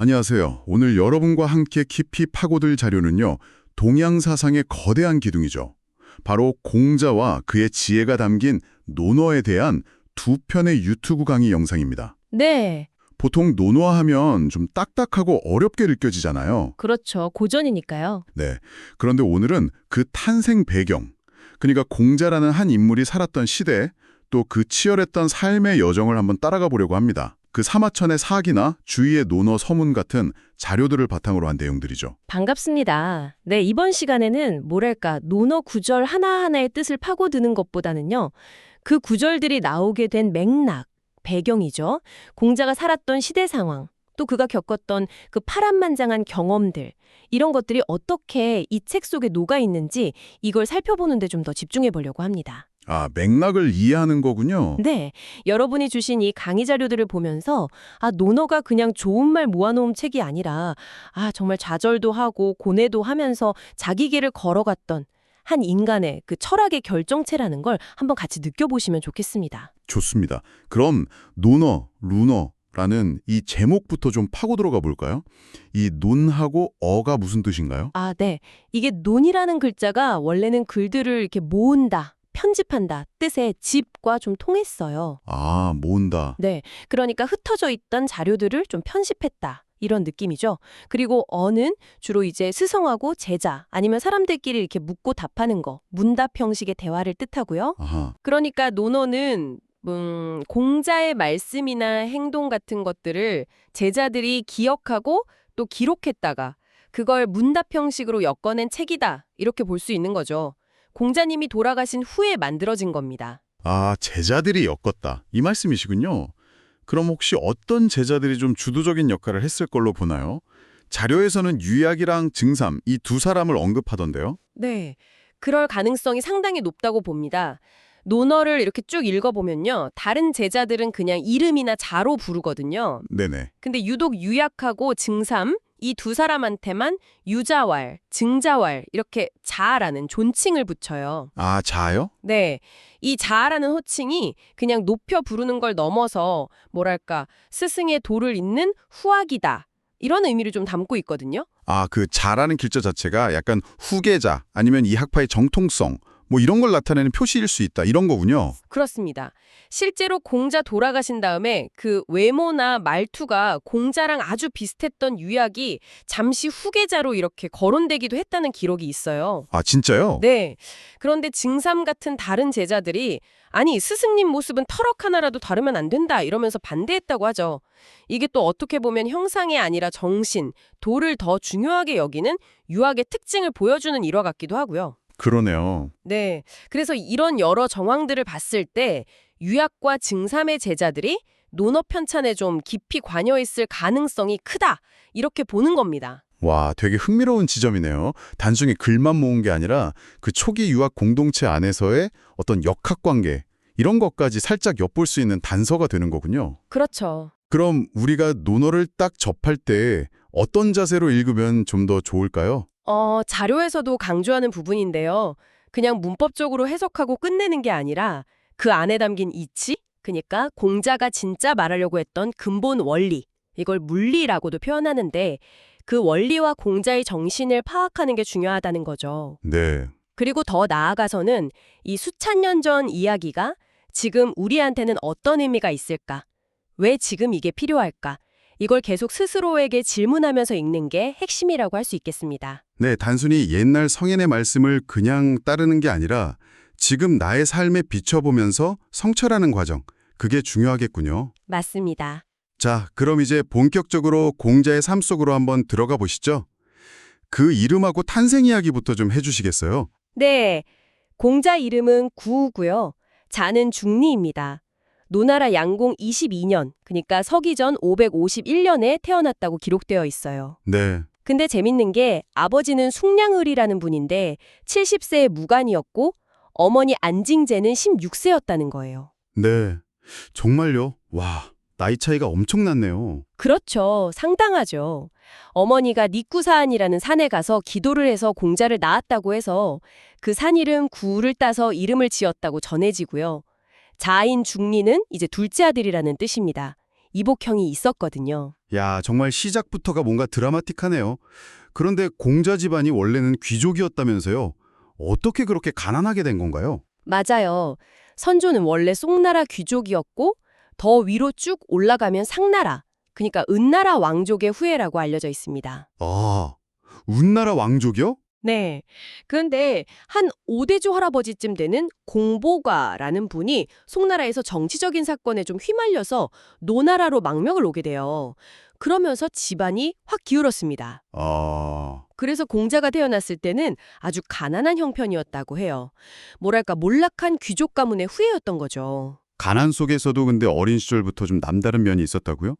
안녕하세요. 오늘 여러분과 함께 깊이 파고들 자료는요. 동양 사상의 거대한 기둥이죠. 바로 공자와 그의 지혜가 담긴 논어에 대한 두 편의 유튜브 강의 영상입니다. 네, 보통 논어하면 좀 딱딱하고 어렵게 느껴지잖아요. 그렇죠. 고전이니까요. 네. 그런데 오늘은 그 탄생 배경, 그러니까 공자라는 한 인물이 살았던 시대, 또 그 치열했던 삶의 여정을 한번 따라가 보려고 합니다. 그 사마천의 사기나 주위의 논어 서문 같은 자료들을 바탕으로 한 내용들이죠. 반갑습니다. 네, 이번 시간에는 뭐랄까, 논어 구절 하나하나의 뜻을 파고드는 것보다는요. 그 구절들이 나오게 된 맥락, 배경이죠. 공자가 살았던 시대 상황, 또 그가 겪었던 그 파란만장한 경험들, 이런 것들이 어떻게 이 책 속에 녹아 있는지 이걸 살펴보는 데 좀 더 집중해 보려고 합니다. 아, 맥락을 이해하는 거군요. 네, 여러분이 주신 이 강의 자료들을 보면서 논어가 그냥 좋은 말 모아놓은 책이 아니라 정말 좌절도 하고 고뇌도 하면서 자기 길을 걸어갔던 한 인간의 그 철학의 결정체라는 걸 한번 같이 느껴보시면 좋겠습니다. 좋습니다. 그럼 논어, 루너라는 이 제목부터 좀 파고 들어가 볼까요? 이 논하고 어가 무슨 뜻인가요? 네, 이게 논이라는 글자가 원래는 글들을 이렇게 모은다, 편집한다 뜻의 집과 좀 통했어요. 아, 모은다. 네, 그러니까 흩어져 있던 자료들을 좀 편집했다. 이런 느낌이죠. 그리고 어는 주로 이제 스승하고 제자 아니면 사람들끼리 이렇게 묻고 답하는 거, 문답 형식의 대화를 뜻하고요. 아하. 그러니까 논어는 공자의 말씀이나 행동 같은 것들을 제자들이 기억하고 또 기록했다가 그걸 문답 형식으로 엮어낸 책이다. 이렇게 볼 수 있는 거죠. 공자님이 돌아가신 후에 만들어진 겁니다. 아, 제자들이 엮었다. 이 말씀이시군요. 그럼 혹시 어떤 제자들이 좀 주도적인 역할을 했을 걸로 보나요? 자료에서는 유약이랑 증삼, 이 두 사람을 언급하던데요. 네, 그럴 가능성이 상당히 높다고 봅니다. 논어를 이렇게 쭉 읽어보면요. 다른 제자들은 그냥 이름이나 자로 부르거든요. 네네. 근데 유독 유약하고 증삼, 이 두 사람한테만 유자왈, 증자왈 이렇게 자라는 존칭을 붙여요. 아, 자요? 네, 이 자라는 호칭이 그냥 높여 부르는 걸 넘어서 뭐랄까 스승의 도를 잇는 후학이다. 이런 의미를 좀 담고 있거든요. 아, 그 자라는 길자 자체가 약간 후계자 아니면 이 학파의 정통성 뭐 이런 걸 나타내는 표시일 수 있다. 이런 거군요. 그렇습니다. 실제로 공자 돌아가신 다음에 그 외모나 말투가 공자랑 아주 비슷했던 유약이 잠시 후계자로 이렇게 거론되기도 했다는 기록이 있어요. 아, 진짜요? 네. 그런데 증삼 같은 다른 제자들이 아니 스승님 모습은 터럭 하나라도 다르면 안 된다 이러면서 반대했다고 하죠. 이게 또 어떻게 보면 형상이 아니라 정신, 도를 더 중요하게 여기는 유학의 특징을 보여주는 일화 같기도 하고요. 그러네요. 네. 그래서 이런 여러 정황들을 봤을 때 유약과 증삼의 제자들이 논어 편찬에 좀 깊이 관여 있을 가능성이 크다. 이렇게 보는 겁니다. 와, 되게 흥미로운 지점이네요. 단순히 글만 모은 게 아니라 그 초기 유학 공동체 안에서의 어떤 역학관계 이런 것까지 살짝 엿볼 수 있는 단서가 되는 거군요. 그렇죠. 그럼 우리가 논어를 딱 접할 때 어떤 자세로 읽으면 좀 더 좋을까요? 자료에서도 강조하는 부분인데요. 그냥 문법적으로 해석하고 끝내는 게 아니라 그 안에 담긴 이치? 그러니까 공자가 진짜 말하려고 했던 근본 원리, 이걸 물리라고도 표현하는데 그 원리와 공자의 정신을 파악하는 게 중요하다는 거죠. 네. 그리고 더 나아가서는 이 수천 년 전 이야기가 지금 우리한테는 어떤 의미가 있을까? 왜 지금 이게 필요할까? 이걸 계속 스스로에게 질문하면서 읽는 게 핵심이라고 할 수 있겠습니다. 네, 단순히 옛날 성인의 말씀을 그냥 따르는 게 아니라 지금 나의 삶에 비춰보면서 성찰하는 과정, 그게 중요하겠군요. 맞습니다. 자, 그럼 이제 본격적으로 공자의 삶 속으로 한번 들어가 보시죠. 그 이름하고 탄생 이야기부터 좀 해주시겠어요? 네, 공자 이름은 구우고요. 자는 중리입니다. 노나라 양공 22년, 그러니까 서기전 551년에 태어났다고 기록되어 있어요. 네. 근데 재밌는 게 아버지는 숙량을이라는 분인데 70세의 무관이었고 어머니 안징제는 16세였다는 거예요. 네. 정말요? 와, 나이 차이가 엄청났네요. 그렇죠. 상당하죠. 어머니가 니꾸사안이라는 산에 가서 기도를 해서 공자를 낳았다고 해서 그 산 이름 구를 따서 이름을 지었다고 전해지고요. 자인 중리는 이제 둘째 아들이라는 뜻입니다. 이복형이 있었거든요. 야, 정말 시작부터가 뭔가 드라마틱하네요. 그런데 공자 집안이 원래는 귀족이었다면서요? 어떻게 그렇게 가난하게 된 건가요? 맞아요. 선조는 원래 송나라 귀족이었고 더 위로 쭉 올라가면 상나라, 그러니까 은나라 왕족의 후예라고 알려져 있습니다. 아, 운나라 왕족이요? 네. 그런데 한 오대조 할아버지쯤 되는 공보가라는 분이 송나라에서 정치적인 사건에 좀 휘말려서 노나라로 망명을 오게 돼요. 그러면서 집안이 확 기울었습니다. 아, 그래서 공자가 태어났을 때는 아주 가난한 형편이었다고 해요. 뭐랄까 몰락한 귀족 가문의 후예였던 거죠. 가난 속에서도 근데 어린 시절부터 좀 남다른 면이 있었다고요?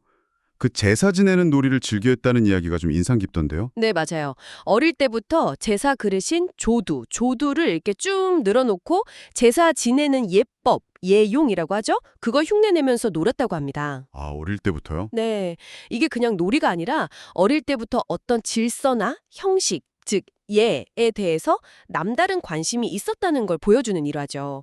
그 제사 지내는 놀이를 즐겨했다는 이야기가 좀 인상 깊던데요? 네, 맞아요. 어릴 때부터 제사 그릇인 조두를 이렇게 쭉 늘어놓고 제사 지내는 예법, 예용이라고 하죠? 그거 흉내내면서 놀았다고 합니다. 아, 어릴 때부터요? 네, 이게 그냥 놀이가 아니라 어릴 때부터 어떤 질서나 형식, 즉 예에 대해서 남다른 관심이 있었다는 걸 보여주는 일화죠.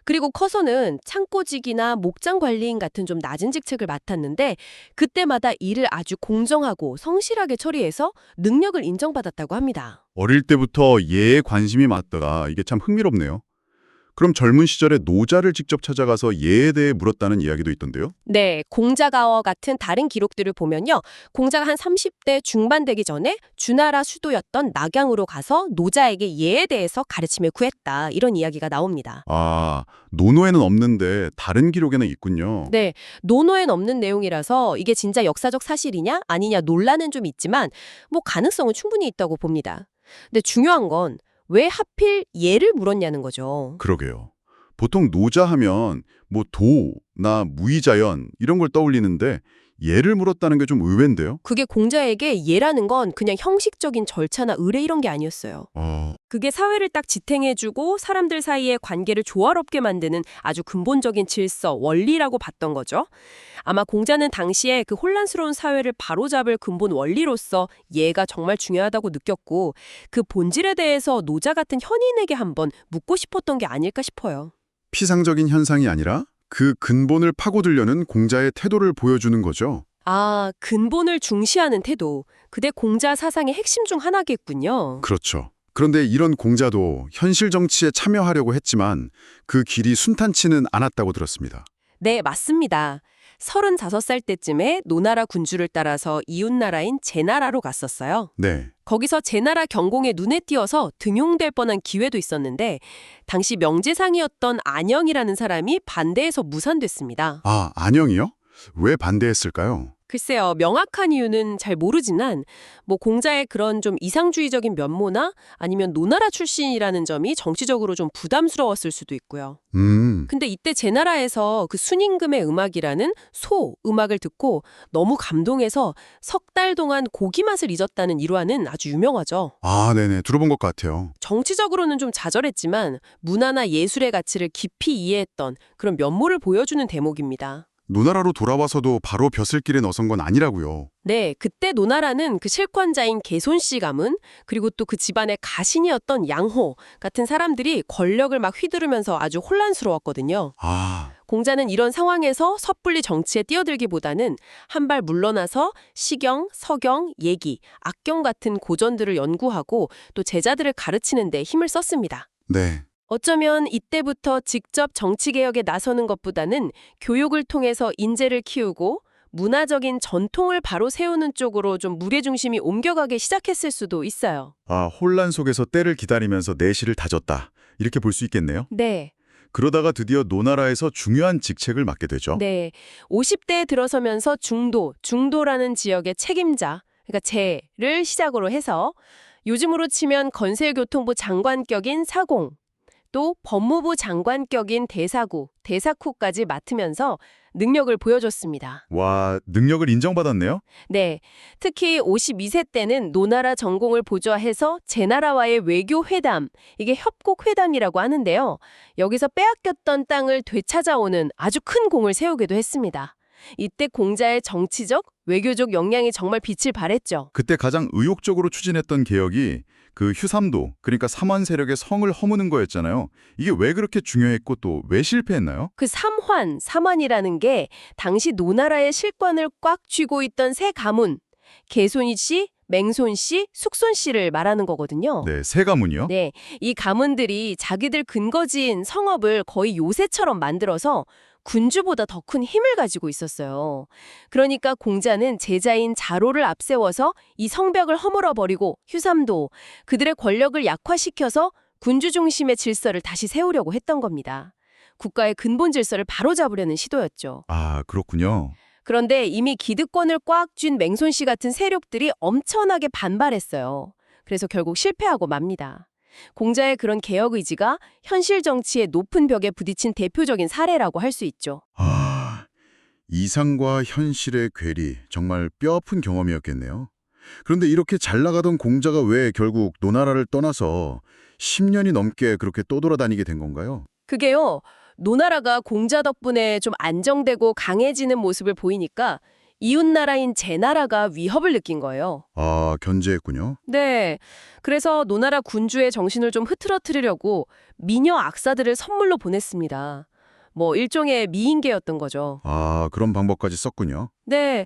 그리고 커서는 창고직이나 목장 관리인 같은 좀 낮은 직책을 맡았는데 그때마다 일을 아주 공정하고 성실하게 처리해서 능력을 인정받았다고 합니다. 어릴 때부터 예에 관심이 많다가 이게 참 흥미롭네요. 그럼 젊은 시절에 노자를 직접 찾아가서 예에 대해 물었다는 이야기도 있던데요? 네, 공자가와 같은 다른 기록들을 보면요. 공자가 한 30대 중반 되기 전에 주나라 수도였던 낙양으로 가서 노자에게 예에 대해서 가르침을 구했다. 이런 이야기가 나옵니다. 아, 논어에는 없는데 다른 기록에는 있군요. 네, 논어엔 없는 내용이라서 이게 진짜 역사적 사실이냐 아니냐 논란은 좀 있지만 뭐 가능성은 충분히 있다고 봅니다. 근데 중요한 건 왜 하필 예를 물었냐는 거죠. 그러게요. 보통 노자 하면 뭐 도나 무의자연 이런 걸 떠올리는데 예를 물었다는 게 좀 의외인데요? 그게 공자에게 예라는 건 그냥 형식적인 절차나 의례 이런 게 아니었어요. 그게 사회를 딱 지탱해주고 사람들 사이의 관계를 조화롭게 만드는 아주 근본적인 질서, 원리라고 봤던 거죠. 아마 공자는 당시에 그 혼란스러운 사회를 바로잡을 근본 원리로서 예가 정말 중요하다고 느꼈고 그 본질에 대해서 노자 같은 현인에게 한번 묻고 싶었던 게 아닐까 싶어요. 피상적인 현상이 아니라 그 근본을 파고들려는 공자의 태도를 보여주는 거죠. 아, 근본을 중시하는 태도. 그게 공자 사상의 핵심 중 하나겠군요. 그렇죠. 그런데 이런 공자도 현실 정치에 참여하려고 했지만 그 길이 순탄치는 않았다고 들었습니다. 네, 맞습니다. 35살 때쯤에 노나라 군주를 따라서 이웃나라인 제나라로 갔었어요. 네. 거기서 제나라 경공에 눈에 띄어서 등용될 뻔한 기회도 있었는데 당시 명제상이었던 안영이라는 사람이 반대해서 무산됐습니다. 아, 안영이요? 왜 반대했을까요? 글쎄요, 명확한 이유는 잘 모르지만 뭐 공자의 그런 좀 이상주의적인 면모나 아니면 노나라 출신이라는 점이 정치적으로 좀 부담스러웠을 수도 있고요. 근데 이때 제나라에서 그 순임금의 음악이라는 소 음악을 듣고 너무 감동해서 석 달 동안 고기 맛을 잊었다는 일화는 아주 유명하죠. 아, 네네. 들어본 것 같아요. 정치적으로는 좀 좌절했지만 문화나 예술의 가치를 깊이 이해했던 그런 면모를 보여주는 대목입니다. 노나라로 돌아와서도 바로 벼슬길에 나선 건 아니라고요. 네, 그때 노나라는 그 실권자인 개손씨 가문 그리고 또 그 집안의 가신이었던 양호 같은 사람들이 권력을 막 휘두르면서 아주 혼란스러웠거든요. 아, 공자는 이런 상황에서 섣불리 정치에 뛰어들기보다는 한 발 물러나서 시경, 서경, 예기, 악경 같은 고전들을 연구하고 또 제자들을 가르치는 데 힘을 썼습니다. 네. 어쩌면 이때부터 직접 정치개혁에 나서는 것보다는 교육을 통해서 인재를 키우고 문화적인 전통을 바로 세우는 쪽으로 좀 무게중심이 옮겨가기 시작했을 수도 있어요. 아, 혼란 속에서 때를 기다리면서 내실을 다졌다. 이렇게 볼 수 있겠네요. 네. 그러다가 드디어 노나라에서 중요한 직책을 맡게 되죠. 네. 50대에 들어서면서 중도라는 지역의 책임자, 그러니까 제를 시작으로 해서 요즘으로 치면 건설교통부 장관격인 사공, 또 법무부 장관격인 대사구, 대사쿠까지 맡으면서 능력을 보여줬습니다. 와, 능력을 인정받았네요? 네, 특히 52세 때는 노나라 전공을 보좌해서 제나라와의 외교회담, 이게 협곡회담이라고 하는데요. 여기서 빼앗겼던 땅을 되찾아오는 아주 큰 공을 세우기도 했습니다. 이때 공자의 정치적, 외교적 역량이 정말 빛을 발했죠. 그때 가장 의욕적으로 추진했던 개혁이 그 휴삼도, 그러니까 삼환 세력의 성을 허무는 거였잖아요. 이게 왜 그렇게 중요했고 또 왜 실패했나요? 그 삼환이라는 게 당시 노나라의 실권을 꽉 쥐고 있던 세 가문, 개손 씨, 맹손 씨, 숙손 씨를 말하는 거거든요. 네, 세 가문이요? 네, 이 가문들이 자기들 근거지인 성읍을 거의 요새처럼 만들어서 군주보다 더 큰 힘을 가지고 있었어요. 그러니까 공자는 제자인 자로를 앞세워서 이 성벽을 허물어버리고 휴삼도 그들의 권력을 약화시켜서 군주 중심의 질서를 다시 세우려고 했던 겁니다. 국가의 근본 질서를 바로잡으려는 시도였죠. 아, 그렇군요. 그런데 이미 기득권을 꽉 쥔 맹손 씨 같은 세력들이 엄청나게 반발했어요. 그래서 결국 실패하고 맙니다. 공자의 그런 개혁 의지가 현실 정치의 높은 벽에 부딪힌 대표적인 사례라고 할 수 있죠. 아, 이상과 현실의 괴리, 정말 뼈아픈 경험이었겠네요. 그런데 이렇게 잘 나가던 공자가 왜 결국 노나라를 떠나서 10년이 넘게 그렇게 떠돌아다니게 된 건가요? 그게요, 노나라가 공자 덕분에 좀 안정되고 강해지는 모습을 보이니까 이웃나라인 제나라가 위협을 느낀 거예요. 아, 견제했군요. 네, 그래서 노나라 군주의 정신을 좀 흐트러뜨리려고 미녀 악사들을 선물로 보냈습니다. 뭐 일종의 미인계였던 거죠. 아, 그런 방법까지 썼군요. 네,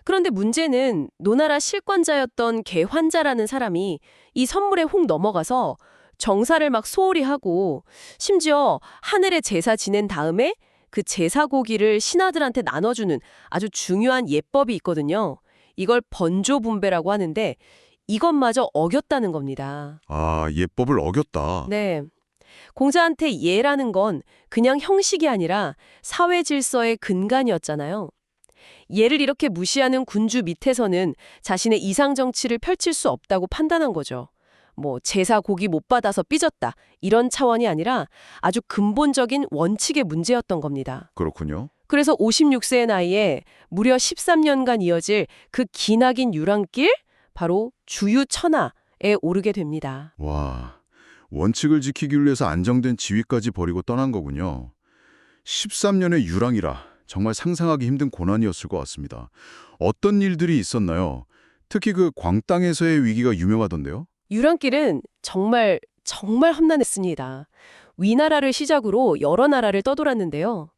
그런데 문제는 노나라 실권자였던 개환자라는 사람이 이 선물에 훅 넘어가서 정사를 막 소홀히 하고 심지어 하늘에 제사 지낸 다음에 그 제사 고기를 신하들한테 나눠주는 아주 중요한 예법이 있거든요. 이걸 번조분배라고 하는데 이것마저 어겼다는 겁니다. 아, 예법을 어겼다. 네. 공자한테 예라는 건 그냥 형식이 아니라 사회 질서의 근간이었잖아요. 예를 이렇게 무시하는 군주 밑에서는 자신의 이상 정치를 펼칠 수 없다고 판단한 거죠. 뭐 제사 고기 못 받아서 삐졌다 이런 차원이 아니라 아주 근본적인 원칙의 문제였던 겁니다. 그렇군요. 그래서 56세의 나이에 무려 13년간 이어질 그 기나긴 유랑길 바로 주유천하에 오르게 됩니다. 와, 원칙을 지키기 위해서 안정된 지위까지 버리고 떠난 거군요. 13년의 유랑이라 정말 상상하기 힘든 고난이었을 것 같습니다. 어떤 일들이 있었나요? 특히 그 광땅에서의 위기가 유명하던데요? 유랑길은 정말 험난했습니다. 위나라를 시작으로 여러 나라를 떠돌았는데요.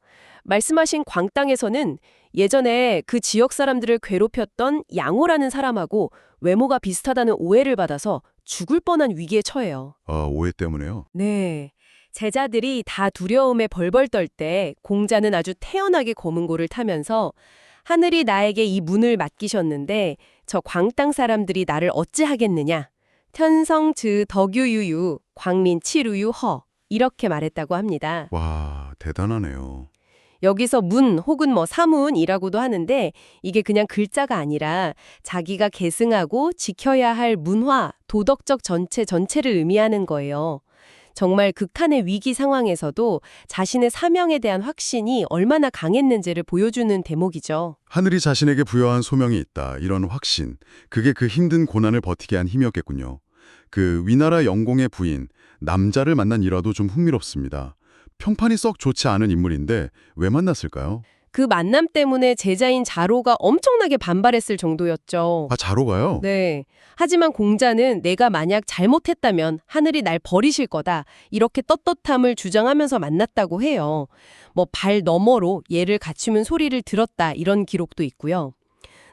말씀하신 광땅에서는 예전에 그 지역 사람들을 괴롭혔던 양호라는 사람하고 외모가 비슷하다는 오해를 받아서 죽을 뻔한 위기에 처해요. 아, 오해 때문에요? 네. 제자들이 다 두려움에 벌벌 떨 때 공자는 아주 태연하게 검은고를 타면서 하늘이 나에게 이 문을 맡기셨는데 저 광땅 사람들이 나를 어찌하겠느냐. 편성즈 덕유유유 광민치루유 허 이렇게 말했다고 합니다. 와, 대단하네요. 여기서 문 혹은 뭐 사문이라고도 하는데 이게 그냥 글자가 아니라 자기가 계승하고 지켜야 할 문화, 도덕적 전체를 의미하는 거예요. 정말 극한의 위기 상황에서도 자신의 사명에 대한 확신이 얼마나 강했는지를 보여주는 대목이죠. 하늘이 자신에게 부여한 소명이 있다. 이런 확신. 그게 그 힘든 고난을 버티게 한 힘이었겠군요. 그 위나라 영공의 부인, 남자를 만난 일화도 좀 흥미롭습니다. 평판이 썩 좋지 않은 인물인데 왜 만났을까요? 그 만남 때문에 제자인 자로가 엄청나게 반발했을 정도였죠. 아, 자로가요? 네. 하지만 공자는 내가 만약 잘못했다면 하늘이 날 버리실 거다. 이렇게 떳떳함을 주장하면서 만났다고 해요. 뭐 발 너머로 예를 갖추면 소리를 들었다. 이런 기록도 있고요.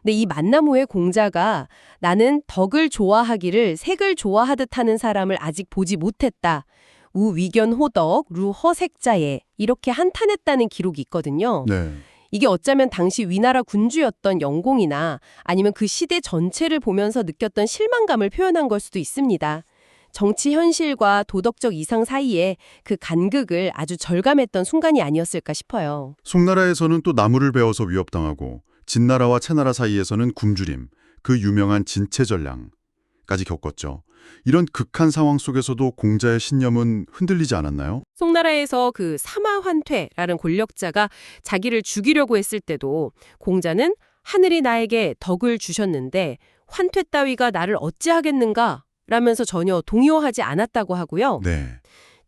근데 이 만남 후에 공자가 나는 덕을 좋아하기를 색을 좋아하듯 하는 사람을 아직 보지 못했다. 우 위견 호덕 루 허색자예 이렇게 한탄했다는 기록이 있거든요. 네. 이게 어쩌면 당시 위나라 군주였던 영공이나 아니면 그 시대 전체를 보면서 느꼈던 실망감을 표현한 걸 수도 있습니다. 정치 현실과 도덕적 이상 사이에 그 간극을 아주 절감했던 순간이 아니었을까 싶어요. 송나라에서는 또 나무를 베어서 위협당하고 진나라와 채나라 사이에서는 굶주림, 그 유명한 진체전량까지 겪었죠. 이런 극한 상황 속에서도 공자의 신념은 흔들리지 않았나요? 송나라에서 그 사마환퇴라는 권력자가 자기를 죽이려고 했을 때도 공자는 하늘이 나에게 덕을 주셨는데 환퇴 따위가 나를 어찌하겠는가 라면서 전혀 동요하지 않았다고 하고요. 네.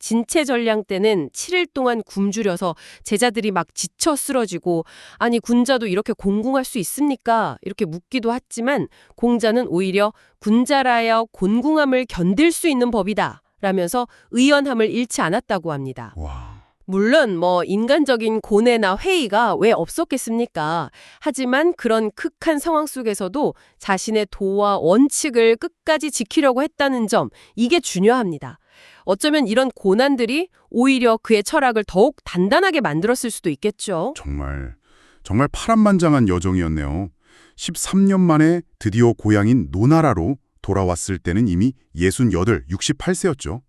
진체전량 때는 7일 동안 굶주려서 제자들이 막 지쳐 쓰러지고 아니 군자도 이렇게 공궁할 수 있습니까? 이렇게 묻기도 했지만 공자는 오히려 군자라야 곤궁함을 견딜 수 있는 법이다 라면서 의연함을 잃지 않았다고 합니다. 와. 물론 인간적인 고뇌나 회의가 왜 없었겠습니까? 하지만 그런 극한 상황 속에서도 자신의 도와 원칙을 끝까지 지키려고 했다는 점, 이게 중요합니다. 어쩌면 이런 고난들이 오히려 그의 철학을 더욱 단단하게 만들었을 수도 있겠죠. 정말 파란만장한 여정이었네요. 13년 만에 드디어 고향인 노나라로 돌아왔을 때는 이미 68, 68세였죠.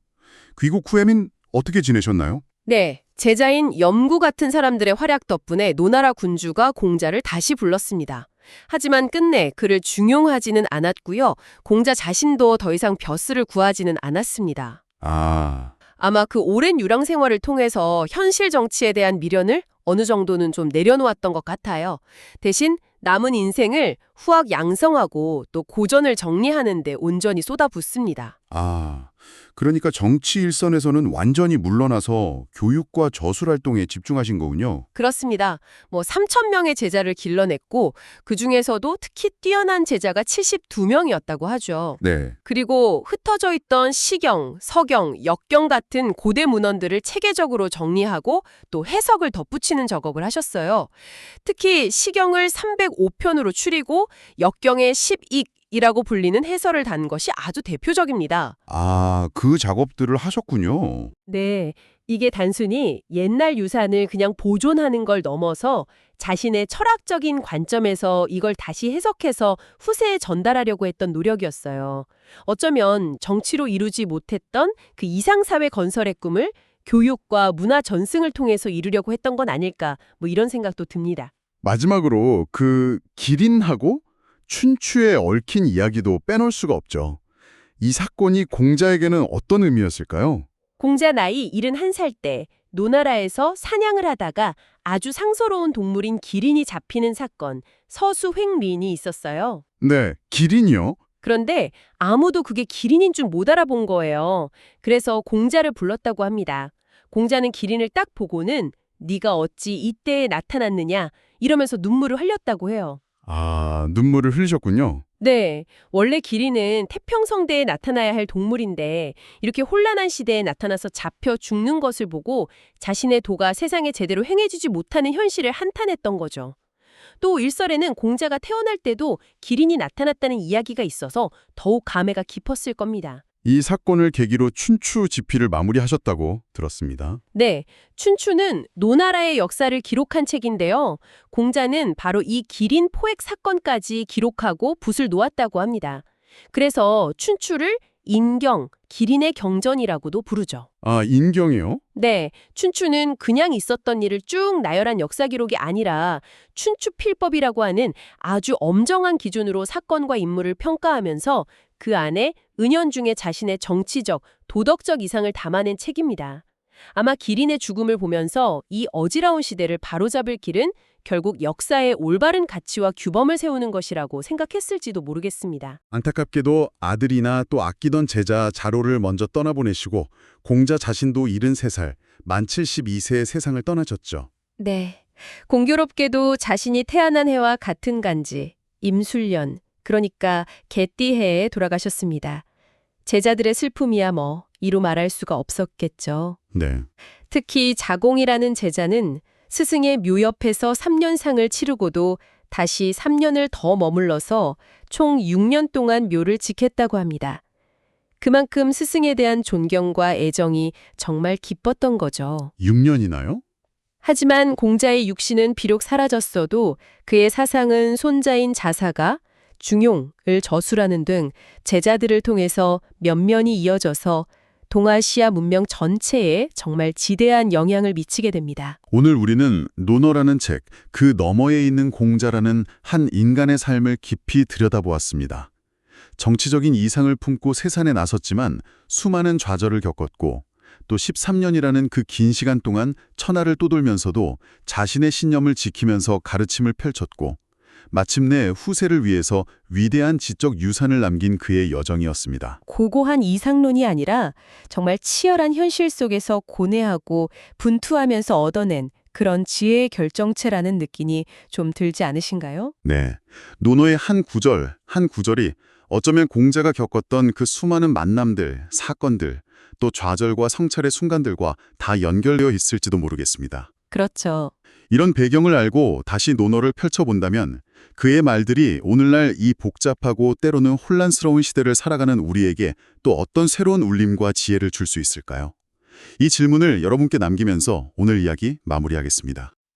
귀국 후에는 어떻게 지내셨나요? 네, 제자인 염구 같은 사람들의 활약 덕분에 노나라 군주가 공자를 다시 불렀습니다. 하지만 끝내 그를 중용하지는 않았고요. 공자 자신도 더 이상 벼슬을 구하지는 않았습니다. 아마 그 오랜 유랑 생활을 통해서 현실 정치에 대한 미련을 어느 정도는 좀 내려놓았던 것 같아요. 대신 남은 인생을 후학 양성하고 또 고전을 정리하는 데 온전히 쏟아붓습니다. 그러니까 정치 일선에서는 완전히 물러나서 교육과 저술 활동에 집중하신 거군요. 그렇습니다. 3,000명의 제자를 길러냈고 그중에서도 특히 뛰어난 제자가 72명이었다고 하죠. 네. 그리고 흩어져 있던 시경, 서경, 역경 같은 고대 문헌들을 체계적으로 정리하고 또 해석을 덧붙이는 작업을 하셨어요. 특히 시경을 305편으로 추리고 역경의 10익이라고 불리는 해설을 단 것이 아주 대표적입니다. 그 작업들을 하셨군요. 네, 이게 단순히 옛날 유산을 그냥 보존하는 걸 넘어서 자신의 철학적인 관점에서 이걸 다시 해석해서 후세에 전달하려고 했던 노력이었어요. 어쩌면 정치로 이루지 못했던 그 이상사회 건설의 꿈을 교육과 문화 전승을 통해서 이루려고 했던 건 아닐까, 이런 생각도 듭니다. 마지막으로 그 기린하고 춘추에 얽힌 이야기도 빼놓을 수가 없죠. 이 사건이 공자에게는 어떤 의미였을까요? 공자 나이 71살 때 노나라에서 사냥을 하다가 아주 상서로운 동물인 기린이 잡히는 사건, 서수횡린이 있었어요. 네, 기린이요? 그런데 아무도 그게 기린인 줄 못 알아본 거예요. 그래서 공자를 불렀다고 합니다. 공자는 기린을 딱 보고는 네가 어찌 이때에 나타났느냐 이러면서 눈물을 흘렸다고 해요. 눈물을 흘리셨군요. 네, 원래 기린은 태평성대에 나타나야 할 동물인데 이렇게 혼란한 시대에 나타나서 잡혀 죽는 것을 보고 자신의 도가 세상에 제대로 행해지지 못하는 현실을 한탄했던 거죠. 또 일설에는 공자가 태어날 때도 기린이 나타났다는 이야기가 있어서 더욱 감회가 깊었을 겁니다. 이 사건을 계기로 춘추 지필을 마무리하셨다고 들었습니다. 네, 춘추는 노나라의 역사를 기록한 책인데요. 공자는 바로 이 기린 포획 사건까지 기록하고 붓을 놓았다고 합니다. 그래서 춘추를 인경, 기린의 경전이라고도 부르죠. 인경이요? 네, 춘추는 그냥 있었던 일을 쭉 나열한 역사 기록이 아니라 춘추필법이라고 하는 아주 엄정한 기준으로 사건과 인물을 평가하면서 그 안에 은연중에 자신의 정치적, 도덕적 이상을 담아낸 책입니다. 아마 기린의 죽음을 보면서 이 어지러운 시대를 바로잡을 길은 결국 역사의 올바른 가치와 규범을 세우는 것이라고 생각했을지도 모르겠습니다. 안타깝게도 아들이나 또 아끼던 제자 자로를 먼저 떠나보내시고 공자 자신도 73살, 만 72세의 세상을 떠나셨죠. 네, 공교롭게도 자신이 태어난 해와 같은 간지, 임술년, 그러니까 개띠해에 돌아가셨습니다. 제자들의 슬픔이야 이루 말할 수가 없었겠죠. 네. 특히 자공이라는 제자는 스승의 묘 옆에서 3년상을 치르고도 다시 3년을 더 머물러서 총 6년 동안 묘를 지켰다고 합니다. 그만큼 스승에 대한 존경과 애정이 정말 깊었던 거죠. 6년이나요? 하지만 공자의 육신은 비록 사라졌어도 그의 사상은 손자인 자사가 중용을 저술하는 등 제자들을 통해서 면면이 이어져서 동아시아 문명 전체에 정말 지대한 영향을 미치게 됩니다. 오늘 우리는 논어라는 책, 그 너머에 있는 공자라는 한 인간의 삶을 깊이 들여다보았습니다. 정치적인 이상을 품고 세산에 나섰지만 수많은 좌절을 겪었고 또 13년이라는 그 긴 시간 동안 천하를 떠돌면서도 자신의 신념을 지키면서 가르침을 펼쳤고 마침내 후세를 위해서 위대한 지적 유산을 남긴 그의 여정이었습니다. 고고한 이상론이 아니라 정말 치열한 현실 속에서 고뇌하고 분투하면서 얻어낸 그런 지혜의 결정체라는 느낌이 좀 들지 않으신가요? 네, 논어의 한 구절, 한 구절이 어쩌면 공자가 겪었던 그 수많은 만남들, 사건들, 또 좌절과 성찰의 순간들과 다 연결되어 있을지도 모르겠습니다. 그렇죠. 이런 배경을 알고 다시 논어를 펼쳐본다면 그의 말들이 오늘날 이 복잡하고 때로는 혼란스러운 시대를 살아가는 우리에게 또 어떤 새로운 울림과 지혜를 줄 수 있을까요? 이 질문을 여러분께 남기면서 오늘 이야기 마무리하겠습니다.